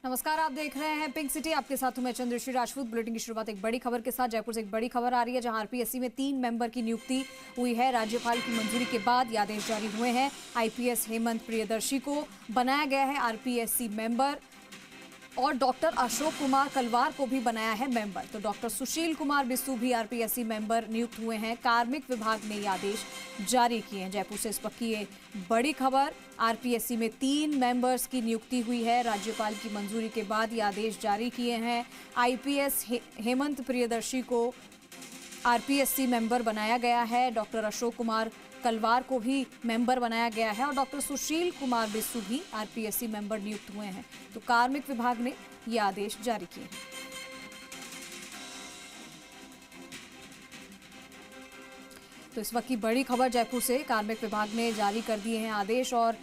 नमस्कार, आप देख रहे हैं पिंक सिटी। आपके साथ हूं मैं चंद्रश्री राजपूत। बुलेटिन की शुरुआत एक बड़ी खबर के साथ। जयपुर से एक बड़ी खबर आ रही है, जहां आरपीएससी में 3 मेंबर की नियुक्ति हुई है। राज्यपाल की मंजूरी के बाद ये आदेश जारी हुए हैं। आईपीएस हेमंत प्रियदर्शी को बनाया गया है आरपीएससी मेंबर और डॉक्टर अशोक कुमार कलवार को भी बनाया है मेंबर। तो डॉक्टर सुशील कुमार बिस्सू भी आरपीएससी मेंबर नियुक्त हुए हैं। कार्मिक विभाग ने ये आदेश जारी किए हैं। जयपुर से इस वक्त की ये बड़ी खबर। आरपीएससी में 3 मेंबर्स की नियुक्ति हुई है। राज्यपाल की मंजूरी के बाद ये आदेश जारी किए हैं। आईपीएस हेमंत प्रियदर्शी को आरपीएससी मेंबर बनाया गया है। डॉक्टर अशोक कुमार कलवार को भी मेंबर बनाया गया है और डॉक्टर सुशील कुमार बिस्सू भी आरपीएससी मेंबर नियुक्त हुए हैं। तो कार्मिक विभाग ने ये आदेश जारी किए हैं। तो इस वक्त की बड़ी खबर जयपुर से। कार्मिक विभाग ने जारी कर दिए हैं आदेश और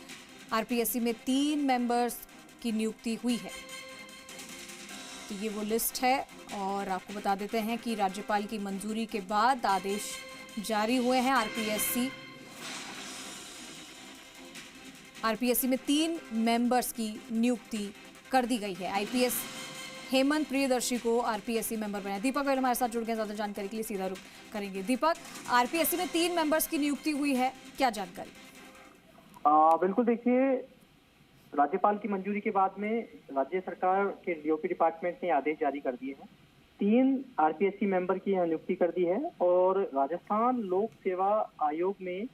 आरपीएससी में 3 मेंबर्स की नियुक्ति हुई है। तो ये वो लिस्ट है और आपको बता देते हैं कि राज्यपाल की मंजूरी के बाद आदेश जारी हुए हैं। आरपीएससी में 3 मेंबर्स की नियुक्ति कर दी गई है। आईपीएस हेमंत प्रियदर्शी को आरपीएससी मेंबर बनाया। दीपक वेल हमारे साथ जुड़ गए, ज्यादा जानकारी के लिए सीधा रुख करेंगे। दीपक, आरपीएससी में 3 मेंबर्स की नियुक्ति हुई है, क्या जानकारी? बिल्कुल, देखिए, राज्यपाल की मंजूरी के बाद में राज्य सरकार के डीओपी डिपार्टमेंट ने आदेश जारी कर दिए हैं। 3 आरपीएससी मेंबर की यहाँ नियुक्ति कर दी है और राजस्थान लोक सेवा आयोग में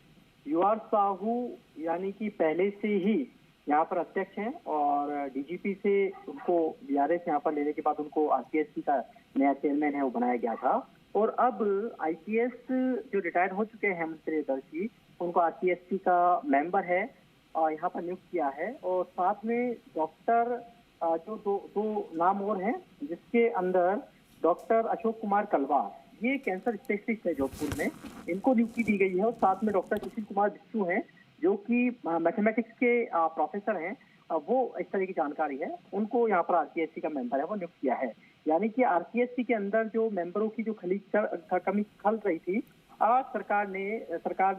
यूआर साहू यानी कि पहले से ही यहाँ पर अध्यक्ष हैं और डीजीपी से उनको बीआरएस यहाँ पर लेने के बाद उनको आरपीएससी का नया चेयरमैन है वो बनाया गया था। और अब आईपीएस जो रिटायर्ड हो चुके हैं हेमंत प्रियदर्शी, उनको आरपीएससी का मेंबर है और यहाँ पर नियुक्त किया है। और साथ में डॉक्टर जो दो नाम और हैं, जिसके अंदर डॉक्टर अशोक कुमार कलवार, ये कैंसर स्पेशलिस्ट है जोधपुर में, इनको नियुक्ति दी गई है। और साथ में डॉक्टर सुशील कुमार बिस्सू हैं जो कि मैथमेटिक्स के प्रोफेसर हैं। वो इस तरह की जानकारी है, उनको यहाँ पर आरपीएससी का मेंबर है वो नियुक्त किया है। यानी कि आरपीएससी के अंदर जो मेंबरों की जो कमी खल रही थी, आज सरकार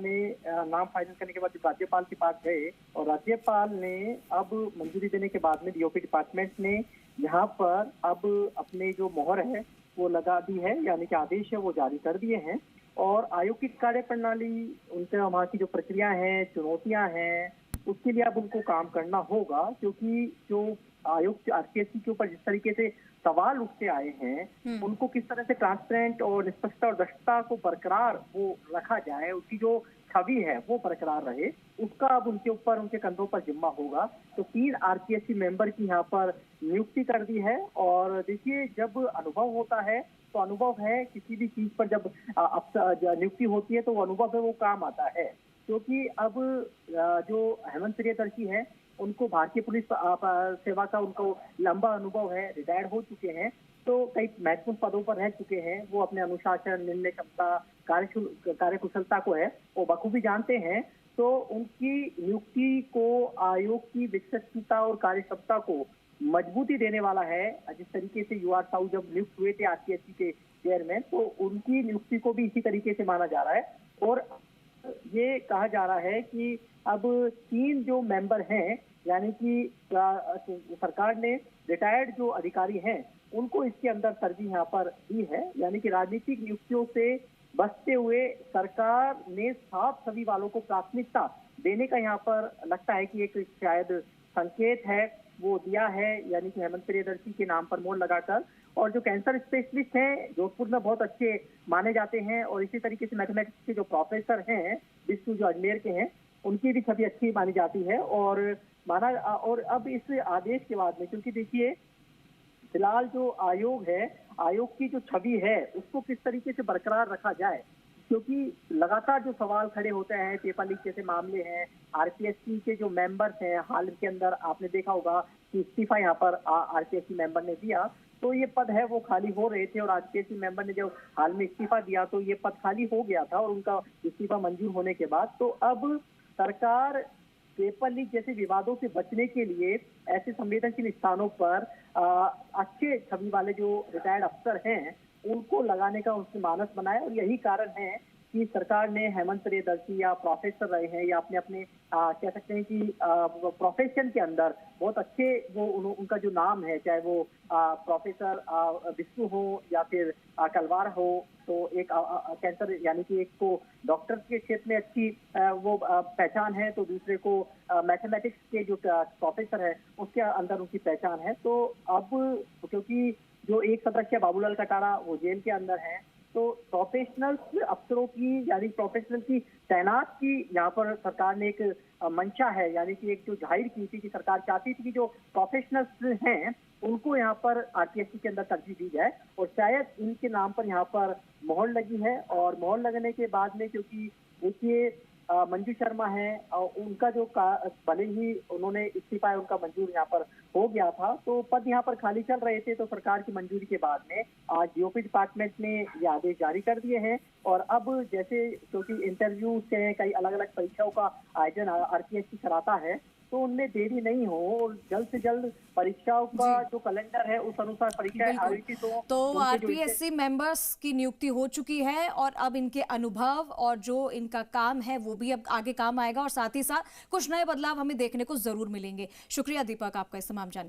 ने नाम फाइनल करने के बाद राज्यपाल के पास गए और राज्यपाल ने अब मंजूरी देने के बाद में डीओपी डिपार्टमेंट ने यहाँ पर अब अपने जो मोहर है वो लगा दी है, यानी कि आदेश है वो जारी कर दिए हैं। और आयोग की कार्य प्रणाली, उनके वहाँ की जो प्रक्रिया हैं, चुनौतियां हैं, उसके लिए अब उनको काम करना होगा। क्योंकि जो आयोग आरपीएससी के ऊपर जिस तरीके से सवाल उठते आए हैं, उनको किस तरह से ट्रांसपेरेंट और निष्पक्षता और दक्षता को बरकरार वो रखा जाए, उसकी जो छवि है वो बरकरार रहे, उसका अब उनके ऊपर, उनके कंधों पर जिम्मा होगा। तो 3 आरपीएससी मेंबर की यहाँ पर नियुक्ति कर दी है। और देखिए, जब अनुभव होता है तो अनुभव है किसी भी चीज पर, जब नियुक्ति होती है तो वो अनुभव है वो काम आता है। क्योंकि अब जो हेमंत प्रियदर्शी है, उनको भारतीय पुलिस सेवा का उनको लंबा अनुभव है, रिटायर्ड हो चुके हैं, तो कई महत्वपूर्ण पदों पर रह चुके हैं। वो अपने अनुशासन, निर्णय क्षमता, कार्यकुशलता को है वो बखूबी जानते हैं। तो उनकी नियुक्ति को आयोग की विकसितता और कार्यक्षमता को मजबूती देने वाला है। जिस तरीके से यूआर साहू जब नियुक्त हुए थे आरपीएससी के चेयरमैन, तो उनकी नियुक्ति को भी इसी तरीके से माना जा रहा है। और ये कहा जा रहा है कि अब 3 जो मेंबर हैं, यानी कि सरकार ने रिटायर्ड जो अधिकारी हैं उनको इसके अंदर तरजीह यहाँ पर दी है। यानी कि राजनीतिक नियुक्तियों से बचते हुए सरकार ने साफ छवि वालों को प्राथमिकता देने का यहाँ पर लगता है कि एक शायद संकेत है वो दिया है, यानी कि हेमंत प्रियदर्शी के नाम पर मोहर लगाकर। और जो कैंसर स्पेशलिस्ट हैं जोधपुर में बहुत अच्छे माने जाते हैं, और इसी तरीके से मैथमेटिक्स के जो प्रोफेसर हैं बिस्सू, जो अजमेर के हैं, उनकी भी छवि अच्छी मानी जाती है। और अब इस आदेश के बाद में, क्योंकि देखिए फिलहाल जो आयोग है, आयोग की जो छवि है उसको किस तरीके से बरकरार रखा जाए, क्योंकि लगातार जो सवाल खड़े होते हैं, पेपर लीक जैसे मामले हैं, आरपीएससी के जो मेंबर्स हैं, हाल के अंदर आपने देखा होगा कि इस्तीफा यहाँ पर आरपीएससी मेंबर ने दिया, तो ये पद है वो खाली हो रहे थे। और आरपीएससी मेंबर ने जब हाल में इस्तीफा दिया तो ये पद खाली हो गया था, और उनका इस्तीफा मंजूर होने के बाद तो अब सरकार पेपर लीक जैसे विवादों से बचने के लिए ऐसे संवेदनशील स्थानों पर अच्छे छवि वाले जो रिटायर्ड अफसर हैं उनको लगाने का उसने मानस बनाया। और यही कारण है कि सरकार ने हेमंत प्रियदर्शी या प्रोफेसर रहे हैं या अपने अपने कह सकते हैं कि प्रोफेशन के अंदर बहुत अच्छे उनका जो नाम है, चाहे वो प्रोफेसर विष्णु हो या फिर कलवार हो, तो एक कैंसर यानी कि एक को डॉक्टर के क्षेत्र में अच्छी वो पहचान है, तो दूसरे को मैथमेटिक्स के जो प्रोफेसर है उसके अंदर उनकी पहचान है। तो अब क्योंकि जो एक सदस्य बाबूलाल कटारा वो जेल के अंदर हैं, तो प्रोफेशनल्स अफसरों की यानी प्रोफेशनल की तैनात की यहाँ पर सरकार ने एक मंशा है, यानी कि एक जो जाहिर की थी कि सरकार चाहती थी कि जो प्रोफेशनल्स हैं उनको यहाँ पर आरपीएससी के अंदर तरजीह दी जाए, और शायद इनके नाम पर यहाँ पर मोहर लगी है। और मोहर लगने के बाद में, क्योंकि देखिए मंजू शर्मा है उनका जो भले ही उन्होंने इस्तीफा उनका मंजूर यहाँ पर हो गया था, तो पद यहाँ पर खाली चल रहे थे, तो सरकार की मंजूरी के बाद में आज जीओपी डिपार्टमेंट ने ये आदेश जारी कर दिए हैं। और अब जैसे क्योंकि इंटरव्यू से कई अलग अलग परीक्षाओं का आयोजन आरपीएससी कराता है, तो उनमें देरी नहीं हो और जल्द से जल्द परीक्षाओं का जो कैलेंडर है उस अनुसार परीक्षाएं आयोजित हो। तो आरपीएससी मेंबर्स की नियुक्ति हो चुकी है और अब इनके अनुभव और जो इनका काम है वो भी अब आगे काम आएगा, और साथ ही साथ कुछ नए बदलाव हमें देखने को जरूर मिलेंगे। शुक्रिया दीपक, आपका इस तमाम जानकारी।